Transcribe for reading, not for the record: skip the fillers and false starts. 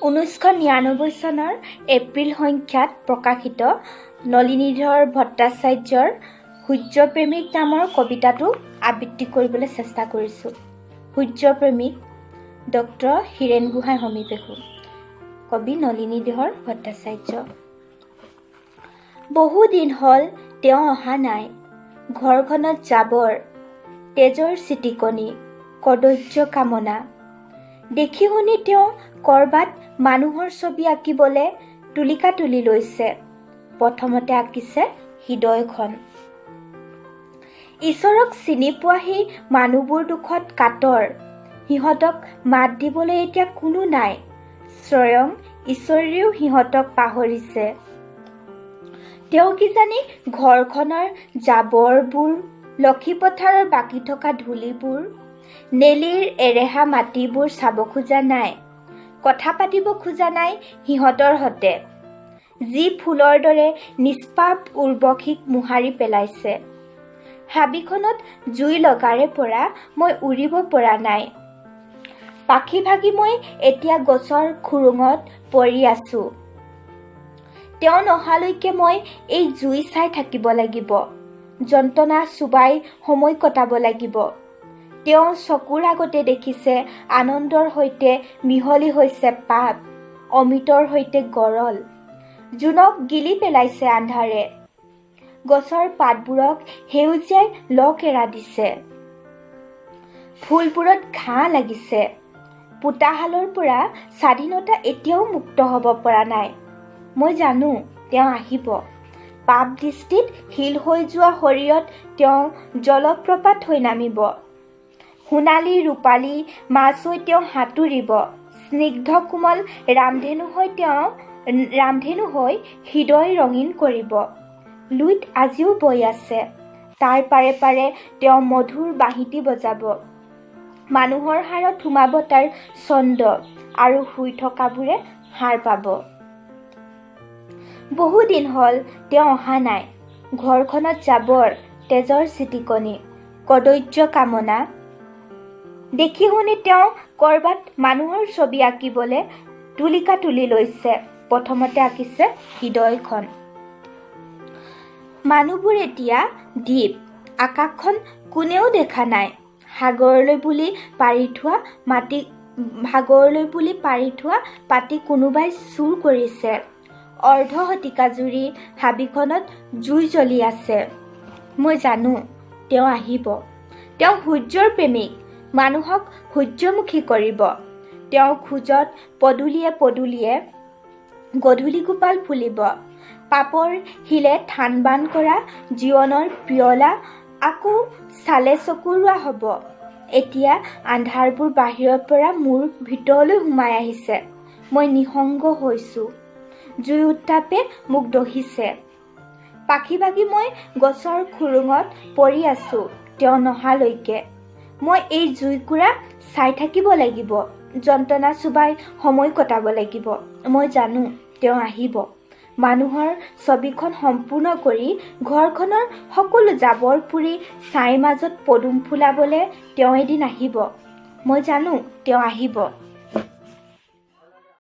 1999 চনৰ এপ্ৰিল সংখ্যাত প্ৰকাশিত নলিনীধৰ ভট্টাচাৰ্যৰ সূৰ্যপ্ৰেমিক নামৰ কবিতাটো আবৃত্তি কৰিবলৈ চেষ্টা কৰিছোঁ। সূৰ্যপ্ৰেমিক ডক্টৰ হীৰেণ গোহাঁই সমীপেশু, কবি নলিনীধৰ ভট্টাচাৰ্য। বহুদিন হ'ল তেওঁ অহা নাই, ঘৰখনত জাবৰ, তেজৰ চিটিকনি, কদৰ্য কামনা। দেখি শুনি তেওঁ কৰবাত মানুহৰ ছবি আঁকিবলৈ তুলিকা তুলি লৈছে। প্ৰথমতে আঁকিছে হৃদয়খন। ঈশ্বৰক চিনি পোৱা সেই মানুহবোৰ দুখত কাতৰ, সিহঁতক মাত দিবলৈ এতিয়া কোনো নাই। স্বয়ং ঈশ্বৰেও সিহঁতক পাহৰিছে। তেওঁ কিজানি ঘৰখনৰ জাবৰবোৰ, লক্ষীপথাৰৰ বাকী থকা ধূলিবোৰ, নেলিৰ এৰেহা মাটিবোৰ চাব খোজা নাই, কথা পাতিব খোজা নাই সিহঁতৰ সতে, যি ফুলৰ দৰে নিষ্পাপ উৰ্বশীক মোহাৰি পেলাইছে। হাবিখনত জুই লগাৰে পৰা মই উৰিব পৰা নাই। পাখি ভাগি মই এতিয়া গছৰ খুৰুঙত পৰি আছো। তেওঁ নহালৈকে মই এই জুই চাই থাকিব লাগিব, যন্ত্ৰণা চুবাই সময় কটাব লাগিব। তেওঁ চকুৰ আগতে দেখিছে আনন্দৰ সৈতে মিহলি হৈছে পাপ, অমৃতৰ সৈতে গৰল। জোনক গিলি পেলাইছে আন্ধাৰে, গছৰ পাতবোৰক সেউজীয়াই লক এৰা দিছে। ফুলবোৰত ঘাঁ লাগিছে। পোতাশালৰ পৰা স্বাধীনতা এতিয়াও মুক্ত হ'ব পৰা নাই। মই জানো তেওঁ আহিব। পাপ দৃষ্টিত শিল হৈ যোৱা শৰীৰত তেওঁ জলপ্ৰপাত হৈ নামিব। সোণালী ৰূপালী মাছ হৈ তেওঁ সাঁতুৰিব। স্নিগ্ধ কোমল ৰামধেনু হৈ হৃদয় ৰঙীন কৰিব। লুইত আজিও বৈ আছে। তাৰ পাৰে পাৰে তেওঁ মধুৰ বাঁহীটি বজাব। মানুহৰ হাড়ত সোমাব তাৰ ছন্দ, আৰু শুই থকাবোৰে সাৰ পাব। বহুদিন হ'ল তেওঁ অহা নাই, ঘৰখনত জাবৰ, তেজৰ চিটিকনি, কদৰ্য কামনা। দেখি শুনি তেওঁ কৰবাত মানুহৰ ছবি আঁকিবলৈ তুলিকা তুলি লৈছে। প্ৰথমতে আঁকিছে হৃদয়খন। মানুহবোৰ এতিয়া দ্বীপ, আকাশখন কোনেও দেখা নাই। সাগৰলৈ বুলি পাৰি থোৱা পাতি কোনোবাই চুৰ কৰিছে। অৰ্ধ শতিকা জুৰি হাবিখনত জুই জ্বলি আছে। মই জানো তেওঁ আহিব। তেওঁ সূৰ্যৰ প্ৰেমিক, মানুহক সূৰ্যমুখী কৰিব। তেওঁৰ খোজত পদূলিয়ে পদূলিয়ে গধূলি গোপাল ফুলিব। পাপৰ শিলে থান বান কৰা জীৱনৰ পিয়লা আকৌ চালে চকুৰোৱা হ'ব। এতিয়া আন্ধাৰবোৰ বাহিৰৰ পৰা মোৰ ভিতৰলৈ সোমাই আহিছে। মই নিঃসংগ হৈছো। জুই উত্তাপে মোক দহিছে। পাখি ভাগি মই গছৰ খুৰুঙত পৰি আছো তেওঁ নহালৈকে। মই এই জুইকুৰা চাই থাকিব লাগিব, যন্ত্ৰণা চুবাই সময় কটাব লাগিব। মই জানো তেওঁ আহিব। মানুহৰ ছবিখন সম্পূৰ্ণ কৰি ঘৰখনৰ সকলো জাবৰ পুৰি ছাইৰ মাজত পদুম ফুলাবলৈ তেওঁ এদিন আহিব। মই জানো তেওঁ আহিব।